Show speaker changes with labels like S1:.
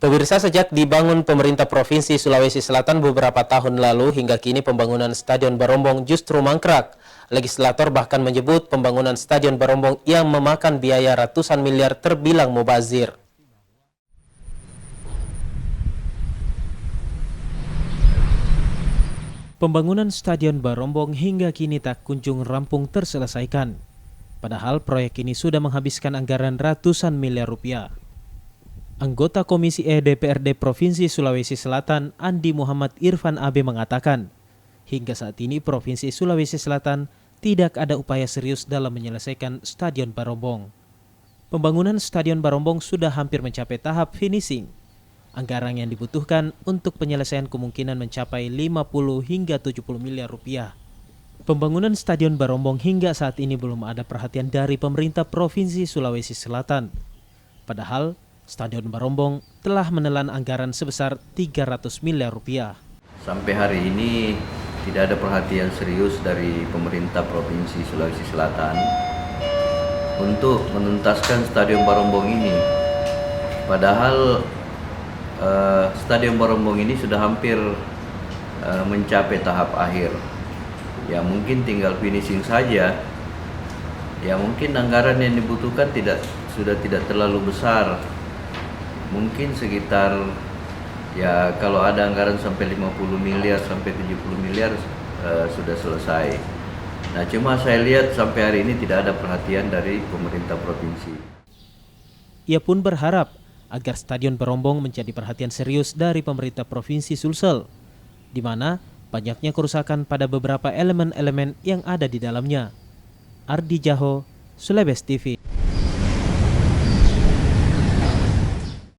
S1: Pemirsa, sejak dibangun pemerintah Provinsi Sulawesi Selatan beberapa tahun lalu hingga kini pembangunan Stadion Barombong justru mangkrak. Legislator bahkan menyebut pembangunan Stadion Barombong yang memakan biaya ratusan miliar terbilang mubazir. Pembangunan Stadion Barombong hingga kini tak kunjung rampung terselesaikan. Padahal proyek ini sudah menghabiskan anggaran ratusan miliar rupiah. Anggota Komisi E DPRD Provinsi Sulawesi Selatan, Andi Muhammad Irfan Abe mengatakan, hingga saat ini Provinsi Sulawesi Selatan tidak ada upaya serius dalam menyelesaikan Stadion Barombong. Pembangunan Stadion Barombong sudah hampir mencapai tahap finishing. Anggaran yang dibutuhkan untuk penyelesaian kemungkinan mencapai 50 hingga 70 miliar rupiah. Pembangunan Stadion Barombong hingga saat ini belum ada perhatian dari pemerintah Provinsi Sulawesi Selatan. Padahal, Stadion Barombong telah menelan anggaran sebesar 300 miliar rupiah.
S2: Sampai hari ini tidak ada perhatian serius dari pemerintah Provinsi Sulawesi Selatan untuk menuntaskan Stadion Barombong ini. Padahal Stadion Barombong ini sudah hampir mencapai tahap akhir. Ya mungkin tinggal finishing saja. Ya mungkin anggaran yang dibutuhkan sudah tidak terlalu besar. Mungkin sekitar, ya kalau ada anggaran sampai 50 miliar sampai 70 miliar sudah selesai. Nah cuma saya lihat sampai hari ini tidak ada perhatian dari pemerintah provinsi.
S1: Ia pun berharap agar Stadion Barombong menjadi perhatian serius dari pemerintah Provinsi Sulsel, di mana banyaknya kerusakan pada beberapa elemen-elemen yang ada di dalamnya. Ardi Jaho, Sulawesi TV.